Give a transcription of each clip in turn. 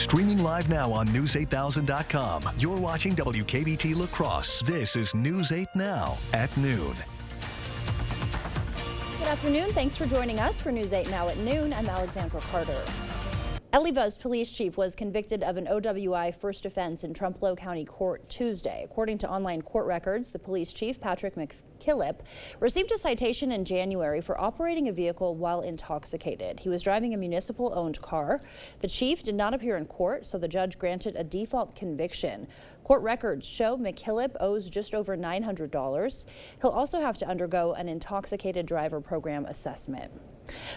Streaming live now on News8000.com. You're watching WKBT La Crosse. This is News 8 Now at noon. Good afternoon. Thanks for joining us for News 8 Now at noon. I'm Alexandra Carter. Elivas police chief was convicted of an OWI first offense in Trumpeau County Court Tuesday. According to online court records, the police chief, Patrick McKillip, received a citation in January for operating a vehicle while intoxicated. He was driving a municipal-owned car. The chief did not appear in court, so the judge granted a default conviction. Court records show McKillip owes just over $900. He'll also have to undergo an intoxicated driver program assessment.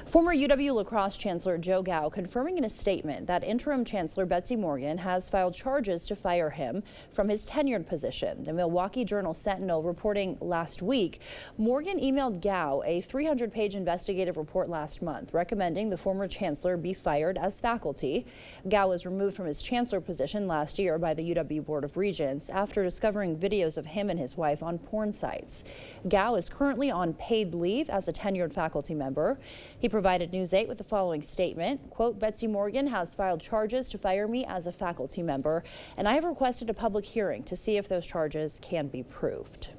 Former UW La Crosse Chancellor Joe Gao confirming in a statement that interim Chancellor Betsy Morgan has filed charges to fire him from his tenured position. The Milwaukee Journal-Sentinel reporting last week, Morgan emailed Gao a 300-page investigative report last month recommending the former chancellor be fired as faculty. Gao was removed from his chancellor position last year by the UW Board of Regents after discovering videos of him and his wife on porn sites. Gao is currently on paid leave as a tenured faculty member. He provided News 8 with the following statement, quote, Betsy Morgan has filed charges to fire me as a faculty member, and I have requested a public hearing to see if those charges can be proved.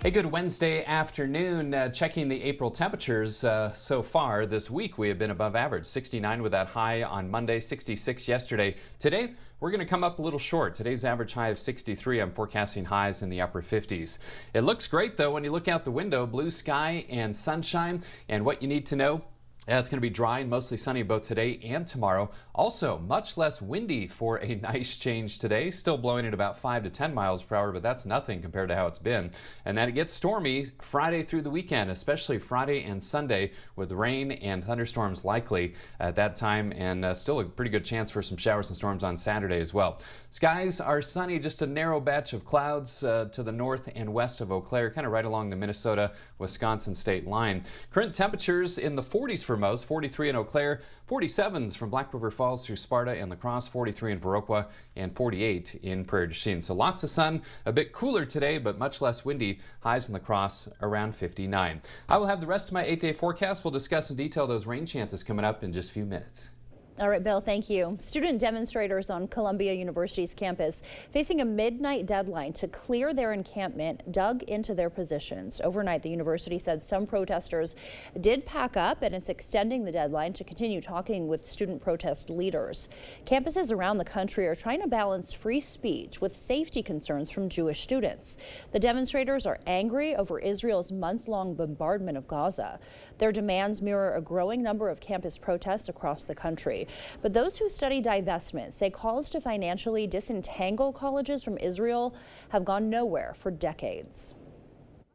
Hey, good Wednesday afternoon. Checking the April temperatures so far this week, we have been above average. 69 with that high on Monday, 66 yesterday. Today, we're going to come up a little short. Today's average high of 63. I'm forecasting highs in the upper 50s. It looks great, though, when you look out the window. Blue sky and sunshine. And what you need to know, it's going to be dry and mostly sunny both today and tomorrow. Also, much less windy for a nice change today. Still blowing at about 5 to 10 miles per hour, but that's nothing compared to how it's been. And then it gets stormy Friday through the weekend, especially Friday and Sunday, with rain and thunderstorms likely at that time, and still a pretty good chance for some showers and storms on Saturday as well. Skies are sunny, just a narrow batch of clouds to the north and west of Eau Claire, kind of right along the Minnesota-Wisconsin state line. Current temperatures in the 40s for most, 43 in Eau Claire, 47s from Black River Falls through Sparta and La Crosse, 43 in Viroqua, and 48 in Prairie du Chien. So lots of sun, a bit cooler today, but much less windy. Highs in La Crosse around 59. I will have the rest of my 8-day forecast. We'll discuss in detail those rain chances coming up in just a few minutes. All right, Bill, thank you. Student demonstrators on Columbia University's campus facing a midnight deadline to clear their encampment dug into their positions. Overnight, the university said some protesters did pack up, and it's extending the deadline to continue talking with student protest leaders. Campuses around the country are trying to balance free speech with safety concerns from Jewish students. The demonstrators are angry over Israel's months-long bombardment of Gaza. Their demands mirror a growing number of campus protests across the country. But those who study divestment say calls to financially disentangle colleges from Israel have gone nowhere for decades.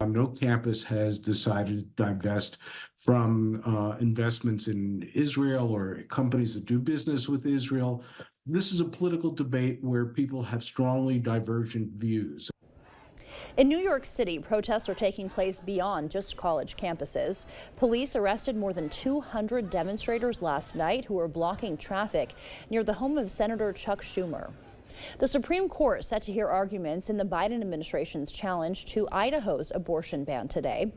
No campus has decided to divest from investments in Israel or companies that do business with Israel. This is a political debate where people have strongly divergent views. In New York City, protests are taking place beyond just college campuses. Police arrested more than 200 demonstrators last night who were blocking traffic near the home of Senator Chuck Schumer. The Supreme Court set to hear arguments in the Biden administration's challenge to Idaho's abortion ban today.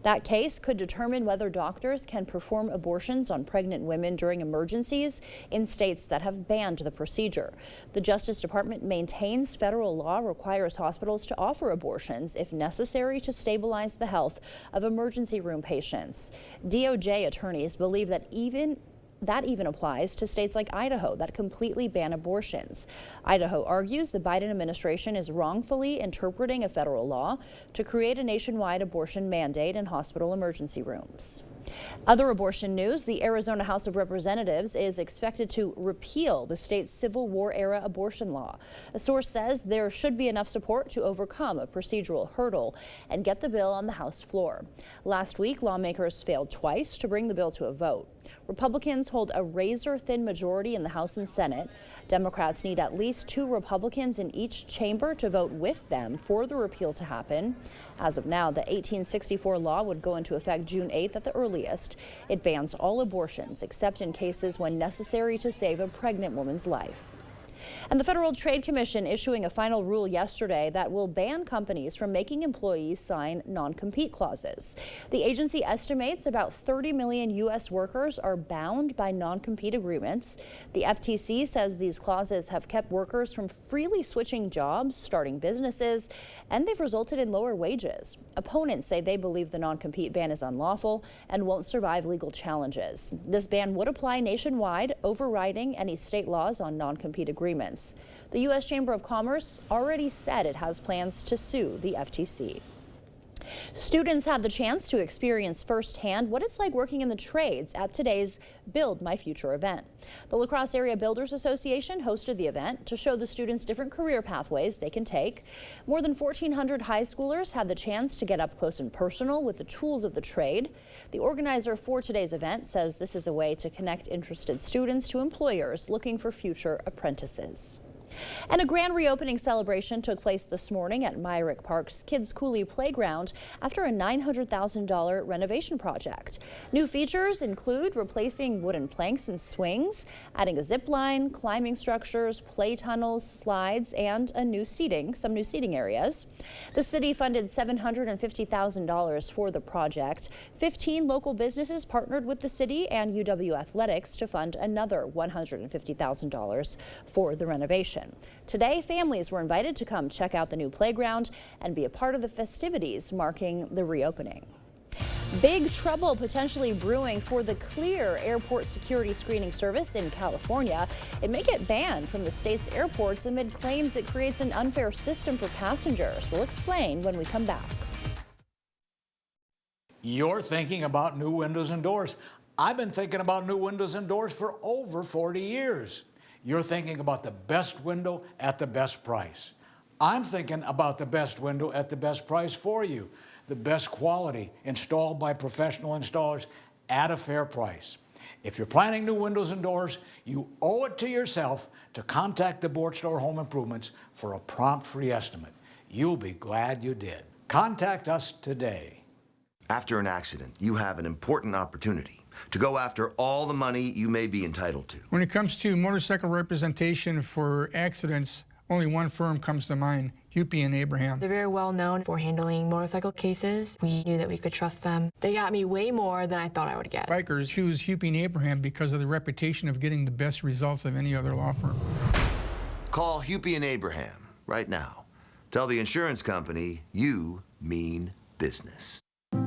That case could determine whether doctors can perform abortions on pregnant women during emergencies in states that have banned the procedure. The Justice Department maintains federal law requires hospitals to offer abortions if necessary to stabilize the health of emergency room patients. DOJ attorneys believe that even applies to states like Idaho that completely ban abortions. Idaho argues the Biden administration is wrongfully interpreting a federal law to create a nationwide abortion mandate in hospital emergency rooms. Other abortion news, the Arizona House of Representatives is expected to repeal the state's Civil War-era abortion law. A source says there should be enough support to overcome a procedural hurdle and get the bill on the House floor. Last week, lawmakers failed twice to bring the bill to a vote. Republicans hold a razor-thin majority in the House and Senate. Democrats need at least 2 Republicans in each chamber to vote with them for the repeal to happen. As of now, the 1864 law would go into effect June 8th at the earliest. It bans all abortions except in cases when necessary to save a pregnant woman's life. And the Federal Trade Commission issuing a final rule yesterday that will ban companies from making employees sign non-compete clauses. The agency estimates about 30 million U.S. workers are bound by non-compete agreements. The FTC says these clauses have kept workers from freely switching jobs, starting businesses, and they've resulted in lower wages. Opponents say they believe the non-compete ban is unlawful and won't survive legal challenges. This ban would apply nationwide, overriding any state laws on non-compete agreements. The U.S. Chamber of Commerce already said it has plans to sue the FTC. Students had the chance to experience firsthand what it's like working in the trades at today's Build My Future event. The La Crosse Area Builders Association hosted the event to show the students different career pathways they can take. More than 1,400 high schoolers had the chance to get up close and personal with the tools of the trade. The organizer for today's event says this is a way to connect interested students to employers looking for future apprentices. And a grand reopening celebration took place this morning at Myrick Park's Kids Cooley Playground after a $900,000 renovation project. New features include replacing wooden planks and swings, adding a zip line, climbing structures, play tunnels, slides, and some new seating areas. The city funded $750,000 for the project. 15 local businesses partnered with the city and UW Athletics to fund another $150,000 for the renovation. Today, families were invited to come check out the new playground and be a part of the festivities marking the reopening. Big trouble potentially brewing for the Clear airport security screening service in California. It may get banned from the state's airports amid claims it creates an unfair system for passengers. We'll explain when we come back. You're thinking about new windows and doors. I've been thinking about new windows and doors for over 40 years. You're thinking about the best window at the best price. I'm thinking about the best window at the best price for you. The best quality installed by professional installers at a fair price. If you're planning new windows and doors, you owe it to yourself to contact the Borchdor Home Improvements for a prompt free estimate. You'll be glad you did. Contact us today. After an accident, you have an important opportunity to go after all the money you may be entitled to. When it comes to motorcycle representation for accidents, only one firm comes to mind, Hupy and Abraham. They're very well known for handling motorcycle cases. We knew that we could trust them. They got me way more than I thought I would get. Bikers choose Hupy and Abraham because of the reputation of getting the best results of any other law firm. Call Hupy and Abraham right now. Tell the insurance company you mean business.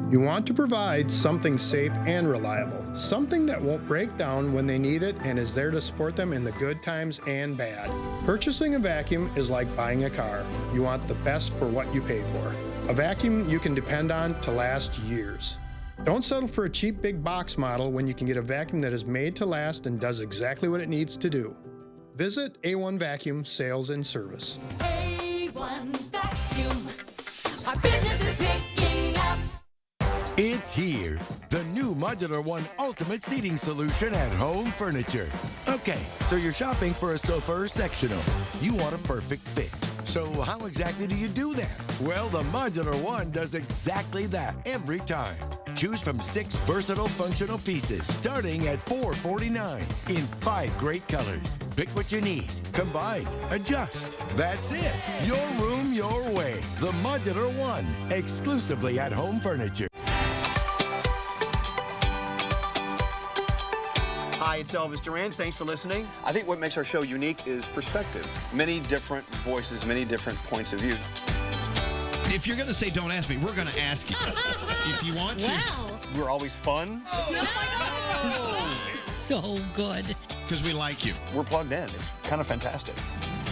You want to provide something safe and reliable, something that won't break down when they need it and is there to support them in the good times and bad. Purchasing a vacuum is like buying a car. You want the best for what you pay for. A vacuum you can depend on to last years. Don't settle for a cheap big box model when you can get a vacuum that is made to last and does exactly what it needs to do. Visit A1 Vacuum Sales and Service. A1 Vacuum. Our business is picking up. It's here, the new Modular One Ultimate Seating Solution at Home Furniture. Okay, so you're shopping for a sofa or sectional. You want a perfect fit. So how exactly do you do that? Well, the Modular One does exactly that every time. Choose from 6 versatile functional pieces starting at $449 in 5 great colors. Pick what you need, combine, adjust. That's it. Your room, your way. The Modular One, exclusively at Home Furniture. Hi, it's Elvis Duran. Thanks for listening. I think what makes our show unique is perspective. Many different voices, many different points of view. If you're going to say don't ask me, we're going to ask you. If you want to. Wow. We're always fun. Oh, It's so good. because we like you. We're plugged in. It's kind of fantastic.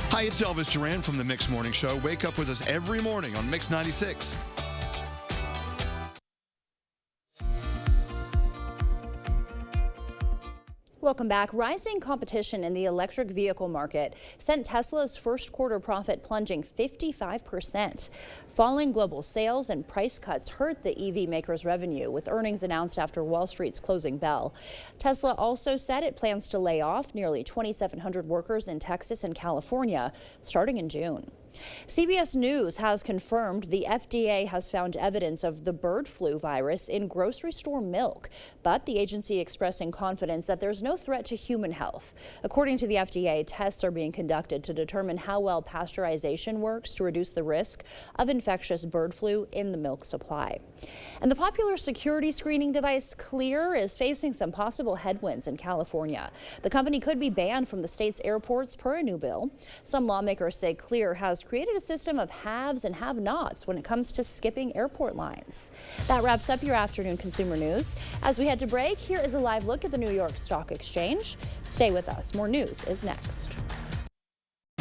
Hi, it's Elvis Duran from the Mix Morning Show. Wake up with us every morning on Mix 96. Welcome back. Rising competition in the electric vehicle market sent Tesla's first quarter profit plunging 55%. Falling global sales and price cuts hurt the EV maker's revenue, with earnings announced after Wall Street's closing bell. Tesla also said it plans to lay off nearly 2,700 workers in Texas and California starting in June. CBS News has confirmed the FDA has found evidence of the bird flu virus in grocery store milk, but the agency expressing confidence that there's no threat to human health. According to the FDA, tests are being conducted to determine how well pasteurization works to reduce the risk of infectious bird flu in the milk supply. And the popular security screening device Clear is facing some possible headwinds in California. The company could be banned from the state's airports per a new bill. Some lawmakers say Clear has created a system of haves and have-nots when it comes to skipping airport lines. That wraps up your afternoon consumer news. As we head to break, here is a live look at the New York Stock Exchange. Stay with us. More news is next.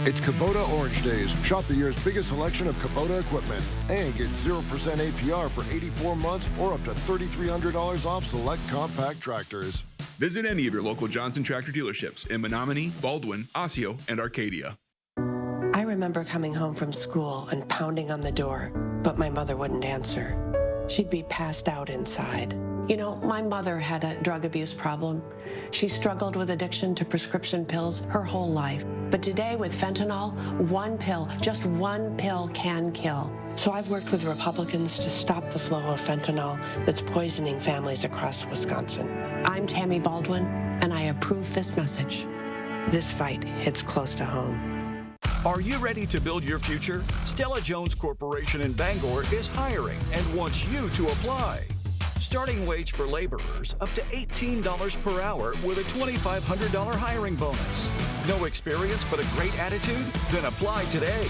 It's Kubota Orange Days. Shop the year's biggest selection of Kubota equipment and get 0% APR for 84 months or up to $3,300 off select compact tractors. Visit any of your local Johnson Tractor dealerships in Menominee, Baldwin, Osseo, and Arcadia. I remember coming home from school and pounding on the door, but my mother wouldn't answer. She'd be passed out inside. You know, my mother had a drug abuse problem. She struggled with addiction to prescription pills her whole life. But today with fentanyl, one pill, just one pill can kill. So I've worked with Republicans to stop the flow of fentanyl that's poisoning families across Wisconsin. I'm Tammy Baldwin, and I approve this message. This fight hits close to home. Are you ready to build your future? Stella Jones Corporation in Bangor is hiring and wants you to apply. Starting wage for laborers up to $18 per hour with a $2,500 hiring bonus. No experience but a great attitude? Then apply today.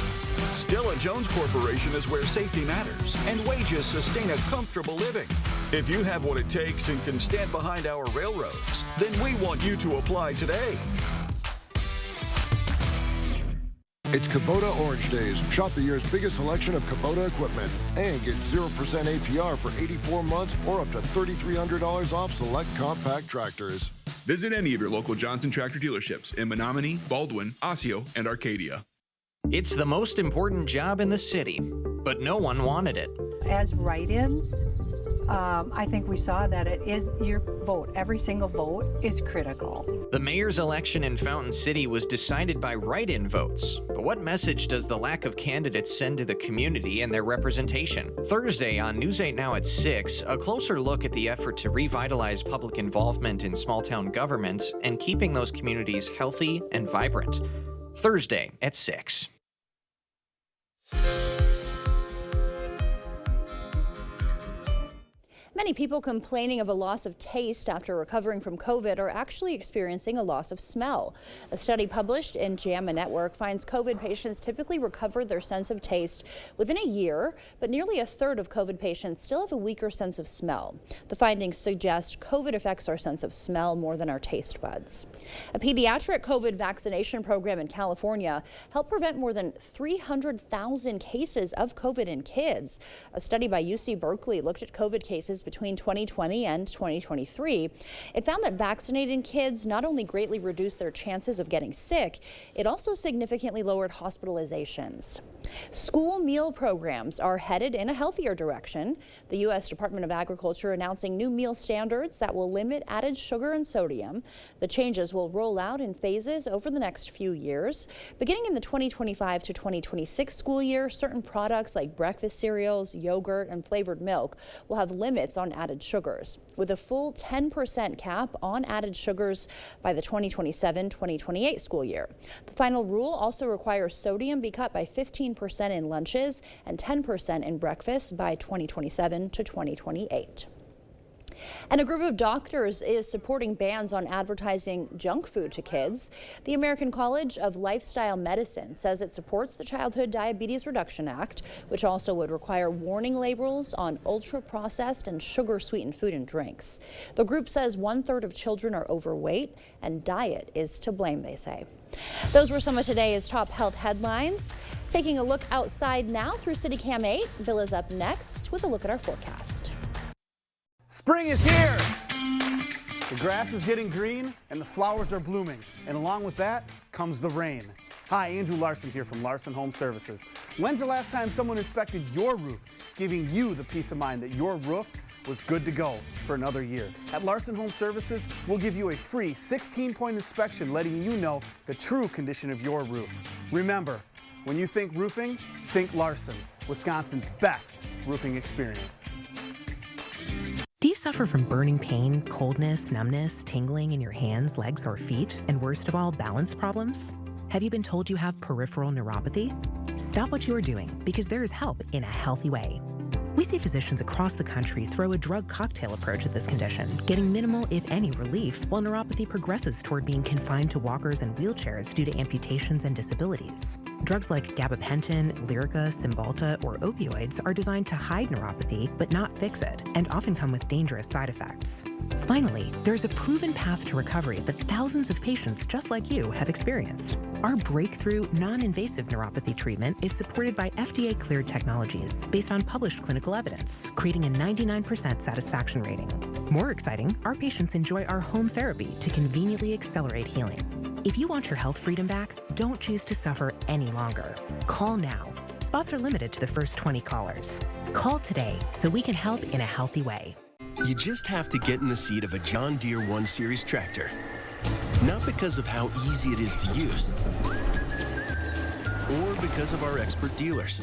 Stella Jones Corporation is where safety matters and wages sustain a comfortable living. If you have what it takes and can stand behind our railroads, then we want you to apply today. It's Kubota Orange Days. Shop the year's biggest selection of Kubota equipment and get 0% APR for 84 months or up to $3,300 off select compact tractors. Visit any of your local Johnson Tractor dealerships in Menominee, Baldwin, Osseo, and Arcadia. It's the most important job in the city, but no one wanted it. As write-ins, I think we saw that it is your vote. Every single vote is critical. The mayor's election in Fountain City was decided by write-in votes. But what message does the lack of candidates send to the community and their representation? Thursday on News 8 Now at 6, a closer look at the effort to revitalize public involvement in small-town government and keeping those communities healthy and vibrant. Thursday at 6. Many people complaining of a loss of taste after recovering from COVID are actually experiencing a loss of smell. A study published in JAMA Network finds COVID patients typically recover their sense of taste within a year, but nearly a third of COVID patients still have a weaker sense of smell. The findings suggest COVID affects our sense of smell more than our taste buds. A pediatric COVID vaccination program in California helped prevent more than 300,000 cases of COVID in kids. A study by UC Berkeley looked at COVID cases between 2020 and 2023. It found that vaccinating kids not only greatly reduced their chances of getting sick, it also significantly lowered hospitalizations. School meal programs are headed in a healthier direction. The U.S. Department of Agriculture announcing new meal standards that will limit added sugar and sodium. The changes will roll out in phases over the next few years. Beginning in the 2025 to 2026 school year, certain products like breakfast cereals, yogurt, and flavored milk will have limits on added sugars, with a full 10% cap on added sugars by the 2027-2028 school year. The final rule also requires sodium be cut by 15% in lunches and 10% in breakfast by 2027 to 2028. And a group of doctors is supporting bans on advertising junk food to kids. The American College of Lifestyle Medicine says it supports the Childhood Diabetes Reduction Act, which also would require warning labels on ultra-processed and sugar-sweetened food and drinks. The group says 1/3 of children are overweight and diet is to blame, they say. Those were some of today's top health headlines. Taking a look outside now through CityCam 8, Bill is up next with a look at our forecast. Spring is here! The grass is getting green and the flowers are blooming. And along with that comes the rain. Hi, Andrew Larson here from Larson Home Services. When's the last time someone inspected your roof, giving you the peace of mind that your roof was good to go for another year? At Larson Home Services, we'll give you a free 16-point inspection letting you know the true condition of your roof. Remember, When you think roofing, think Larson, Wisconsin's best roofing experience. Do you suffer from burning pain, coldness, numbness, tingling in your hands, legs, or feet, and worst of all, balance problems? Have you been told you have peripheral neuropathy? Stop what you are doing, because there is help in a healthy way. We see physicians across the country throw a drug cocktail approach at this condition, getting minimal, if any, relief, while neuropathy progresses toward being confined to walkers and wheelchairs due to amputations and disabilities. Drugs like gabapentin, Lyrica, Cymbalta, or opioids are designed to hide neuropathy but not fix it, and often come with dangerous side effects. Finally, there's a proven path to recovery that thousands of patients just like you have experienced. Our breakthrough, non-invasive neuropathy treatment is supported by FDA-cleared technologies based on published clinical evidence, creating a 99% satisfaction rating. More exciting, our patients enjoy our home therapy to conveniently accelerate healing. If you want your health freedom back, don't choose to suffer any longer. Call now. Spots are limited to the first 20 callers. Call today so we can help in a healthy way. You just have to get in the seat of a John Deere 1 Series tractor. Not because of how easy it is to use, or because of our expert dealers.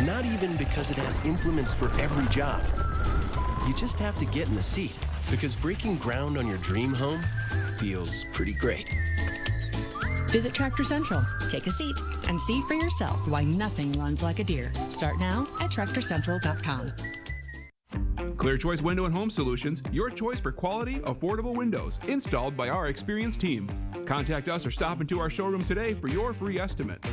Not even because it has implements for every job. You just have to get in the seat because breaking ground on your dream home feels pretty great. Visit Tractor Central, take a seat, and see for yourself why nothing runs like a Deere. Start now at TractorCentral.com. Clear Choice Window and Home Solutions, your choice for quality, affordable windows, installed by our experienced team. Contact us or stop into our showroom today for your free estimate.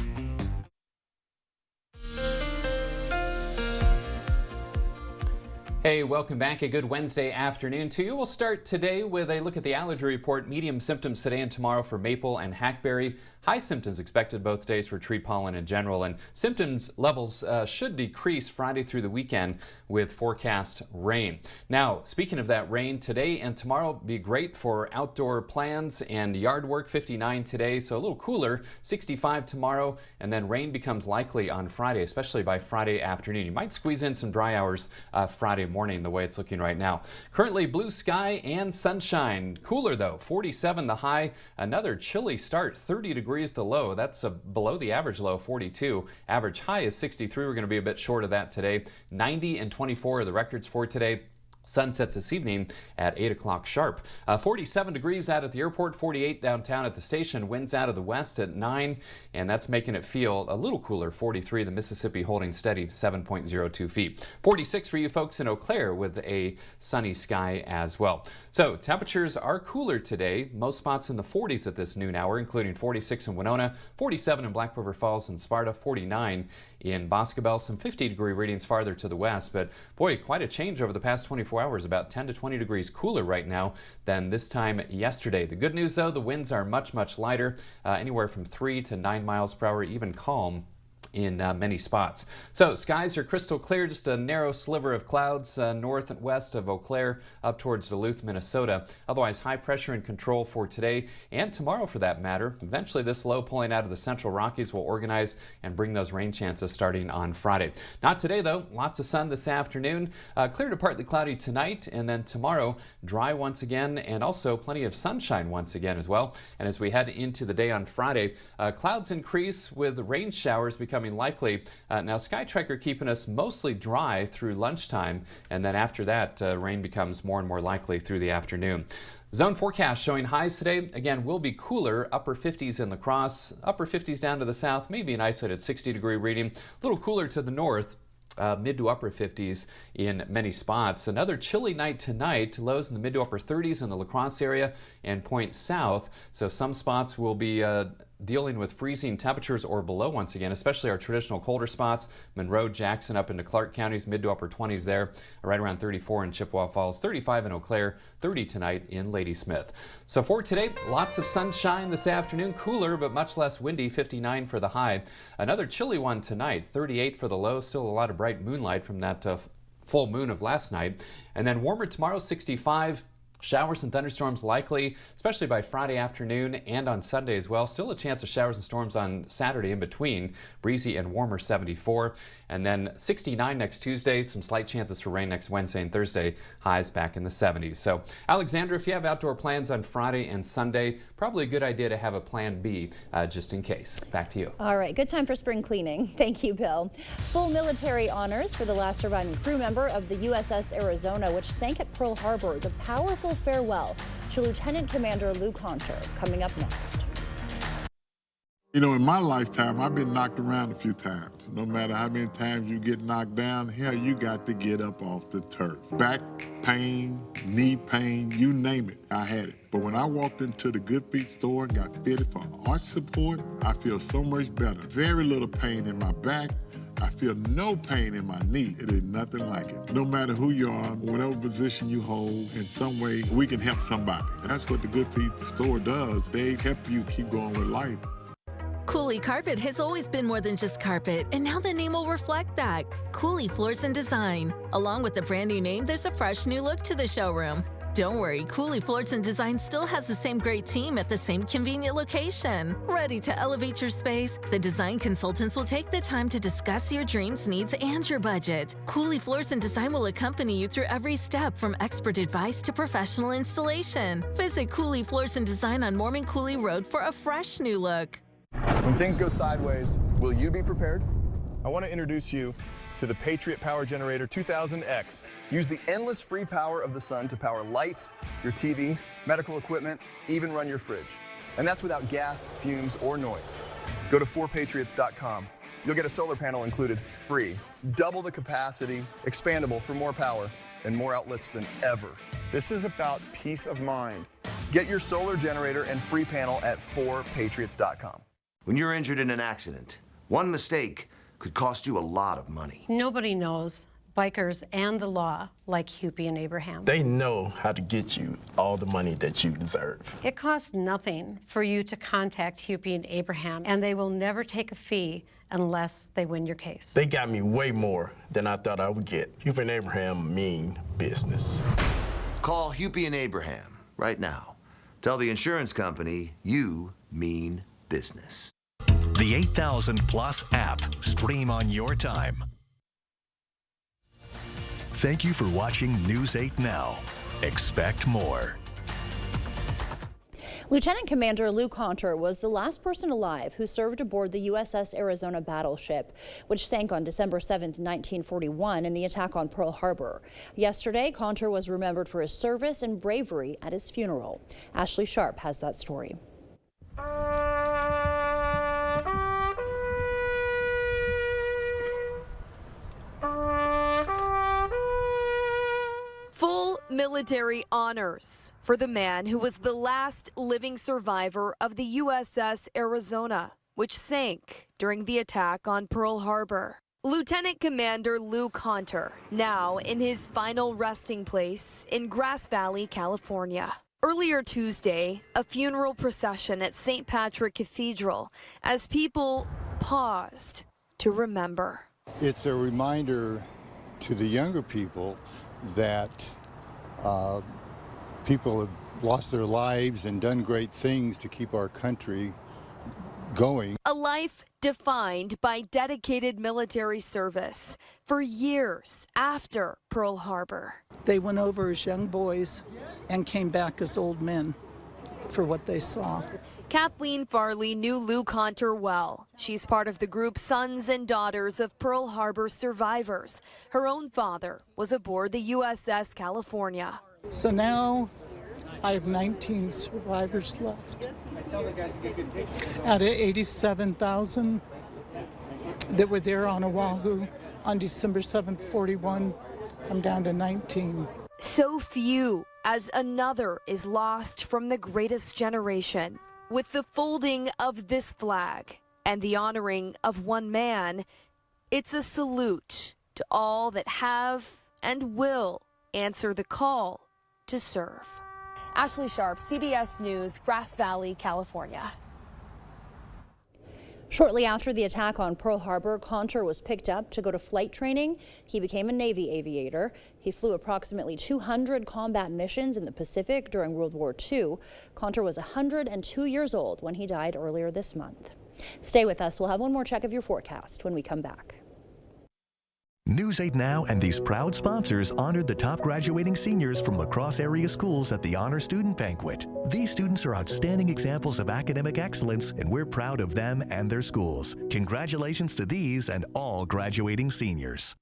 Hey, welcome back. A good Wednesday afternoon to you. We'll start today with a look at the allergy report. Medium symptoms today and tomorrow for maple and hackberry. High symptoms expected both days for tree pollen in general, and symptoms levels should decrease Friday through the weekend with forecast rain. Now, speaking of that rain, today and tomorrow will be great for outdoor plans and yard work. 59 today, so a little cooler. 65 tomorrow, and then rain becomes likely on Friday, especially by Friday afternoon. You might squeeze in some dry hours Friday morning, the way it's looking right now. Currently blue sky and sunshine. Cooler though, 47 the high. Another chilly start, 30 degrees the low. That's below the average low, 42. Average high is 63. We're going to be a bit short of that today. 90 and 24 are the records for today. Sun sets this evening at 8 o'clock sharp. 47 degrees out at the airport, 48 downtown at the station. Winds out of the west at 9, and that's making it feel a little cooler. 43, the Mississippi holding steady, 7.02 feet. 46 for you folks in Eau Claire with a sunny sky as well. So temperatures are cooler today. Most spots in the 40s at this noon hour, including 46 in Winona, 47 in Black River Falls and Sparta, 49 in Boscobel, some 50-degree readings farther to the west. But boy, quite a change over the past 24 hours, about 10 to 20 degrees cooler right now than this time yesterday. The good news, though, the winds are much, much lighter, anywhere from 3 to 9 miles per hour, even calm in many spots. So skies are crystal clear, just a narrow sliver of clouds north and west of Eau Claire up towards Duluth, Minnesota. Otherwise, high pressure and control for today and tomorrow for that matter. Eventually, this low pulling out of the central Rockies will organize and bring those rain chances starting on Friday. Not today, though. Lots of sun this afternoon. Clear to partly cloudy tonight, and then tomorrow, dry once again, and also plenty of sunshine once again as well. And as we head into the day on Friday, clouds increase with rain showers becoming likely. Now, SkyTracker keeping us mostly dry through lunchtime, and then after that, rain becomes more and more likely through the afternoon. Zone forecast showing highs today, again, will be cooler, upper 50s in La Crosse, upper 50s down to the south, maybe an isolated 60-degree reading, a little cooler to the north. Mid to upper 50s in many spots. Another chilly night tonight, lows in the mid to upper 30s in the La Crosse area and points south. So some spots will be dealing with freezing temperatures or below once again, especially our traditional colder spots. Monroe, Jackson up into Clark counties, mid to upper 20s there, right around 34 in Chippewa Falls, 35 in Eau Claire, 30 tonight in Ladysmith. So for today, lots of sunshine this afternoon, cooler but much less windy, 59 for the high. Another chilly one tonight, 38 for the low, still a lot of bright moonlight from that full moon of last night. And then warmer tomorrow, 65. Showers and thunderstorms likely, especially by Friday afternoon and on Sunday as well. Still a chance of showers and storms on Saturday in between. Breezy and warmer 74. And then 69 next Tuesday. Some slight chances for rain next Wednesday and Thursday. Highs back in the 70s. So, Alexandra, if you have outdoor plans on Friday and Sunday, probably a good idea to have a plan B just in case. Back to you. All right, good time for spring cleaning. Thank you, Bill. Full military honors for the last surviving crew member of the USS Arizona, which sank at Pearl Harbor. The powerful farewell to Lieutenant Commander Lou Conter, coming up next. You know, in my lifetime, I've been knocked around a few times. No matter how many times you get knocked down, hell, you got to get up off the turf. Back pain, knee pain, you name it, I had it. But when I walked into the Good Feet store and got fitted for arch support, I feel so much better. Very little pain in my back. I feel no pain in my knee. It is nothing like it. No matter who you are, whatever position you hold, in some way, we can help somebody. And that's what the Good Feet store does. They help you keep going with life. Cooley Carpet has always been more than just carpet, and now the name will reflect that. Cooley Floors and Design. Along with the brand new name, there's a fresh new look to the showroom. Don't worry, Cooley Floors and Design still has the same great team at the same convenient location. Ready to elevate your space? The design consultants will take the time to discuss your dreams, needs, and your budget. Cooley Floors and Design will accompany you through every step, from expert advice to professional installation. Visit Cooley Floors and Design on Mormon Cooley Road for a fresh new look. When things go sideways, will you be prepared? I want to introduce you to the Patriot Power Generator 2000X. Use the endless free power of the sun to power lights, your TV, medical equipment, even run your fridge. And that's without gas, fumes, or noise. Go to 4patriots.com. You'll get a solar panel included free, double the capacity, expandable for more power, and more outlets than ever. This is about peace of mind. Get your solar generator and free panel at 4patriots.com. When you're injured in an accident, one mistake could cost you a lot of money. Nobody knows bikers and the law like Hupy and Abraham. They know how to get you all the money that you deserve. It costs nothing for you to contact Hupy and Abraham, and they will never take a fee unless they win your case. They got me way more than I thought I would get. Hupy and Abraham mean business. Call Hupy and Abraham right now. Tell the insurance company you mean business. The 8000 Plus app. Stream on your time. Thank you for watching News 8 Now. Expect more. Lieutenant Commander Lou Conter was the last person alive who served aboard the USS Arizona battleship, which sank on December 7, 1941 in the attack on Pearl Harbor. Yesterday, Conter was remembered for his service and bravery at his funeral. Ashley Sharp has that story. Full military honors for the man who was the last living survivor of the USS Arizona, which sank during the attack on Pearl Harbor. Lieutenant Commander Lou Conter, now in his final resting place in Grass Valley, California. Earlier Tuesday, a funeral procession at St. Patrick Cathedral as people paused to remember. It's a reminder to the younger people that people have lost their lives and done great things to keep our country going. A life defined by dedicated military service for years after Pearl Harbor. They went over as young boys and came back as old men for what they saw. Kathleen Farley knew Lou Conter well. She's part of the group Sons and Daughters of Pearl Harbor Survivors. Her own father was aboard the USS California. So now I have 19 survivors left. Out of 87,000 that were there on Oahu on December 7th, 41, I'm down to 19. So few, as another is lost from the greatest generation. With the folding of this flag and the honoring of one man, it's a salute to all that have and will answer the call to serve. Ashley Sharp, CBS News, Grass Valley, California. Shortly after the attack on Pearl Harbor, Conter was picked up to go to flight training. He became a Navy aviator. He flew approximately 200 combat missions in the Pacific during World War II. Conter was 102 years old when he died earlier this month. Stay with us. We'll have one more check of your forecast when we come back. News 8 Now and these proud sponsors honored the top graduating seniors from La Crosse area schools at the Honor Student Banquet. These students are outstanding examples of academic excellence, and we're proud of them and their schools. Congratulations to these and all graduating seniors.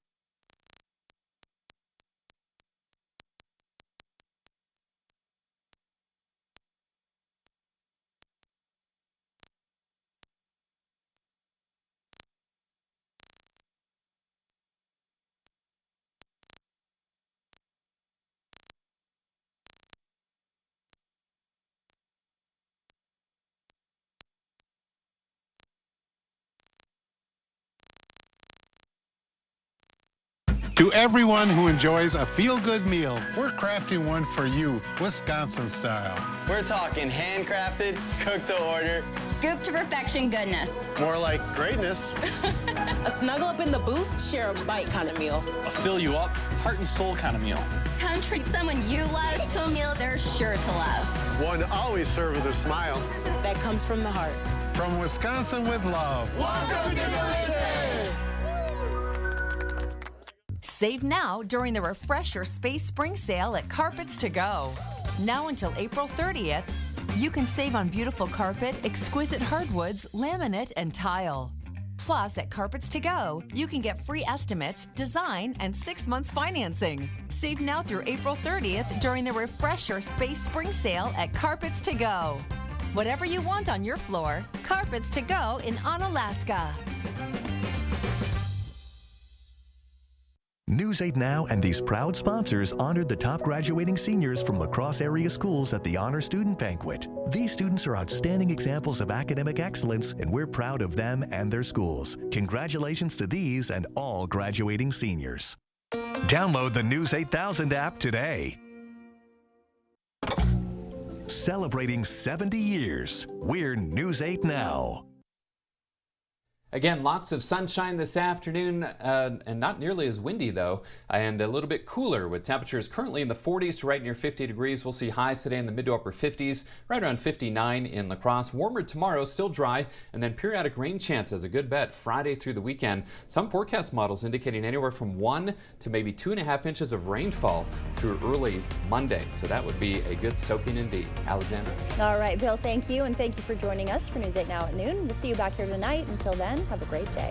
To everyone who enjoys a feel-good meal, we're crafting one for you, Wisconsin style. We're talking handcrafted, cooked to order, scoop to perfection goodness. More like greatness. A snuggle up in the booth, share a bite kind of meal. A fill you up, heart and soul kind of meal. Come treat someone you love to a meal they're sure to love. One always served with a smile. That comes from the heart. From Wisconsin with love. Welcome to Delicious! Save now during the Refresher Space Spring Sale at Carpets to Go. Now until April 30th, you can save on beautiful carpet, exquisite hardwoods, laminate, and tile. Plus, at Carpets to Go, you can get free estimates, design, and 6 months financing. Save now through April 30th during the Refresher Space Spring Sale at Carpets to Go. Whatever you want on your floor, Carpets to Go in Onalaska. News 8 Now and these proud sponsors honored the top graduating seniors from La Crosse area schools at the Honor Student Banquet. These students are outstanding examples of academic excellence, and we're proud of them and their schools. Congratulations to these and all graduating seniors. Download the News 8000 app today. Celebrating 70 years, we're News 8 Now. Again, lots of sunshine this afternoon, and not nearly as windy, though, and a little bit cooler with temperatures currently in the 40s to right near 50 degrees. We'll see highs today in the mid to upper 50s, right around 59 in La Crosse. Warmer tomorrow, still dry, and then periodic rain chances, a good bet, Friday through the weekend. Some forecast models indicating anywhere from 1 to maybe 2.5 inches of rainfall through early Monday, so that would be a good soaking indeed. Alexandra. All right, Bill, thank you, and thank you for joining us for News 8 Now at noon. We'll see you back here tonight. Until then, have a great day.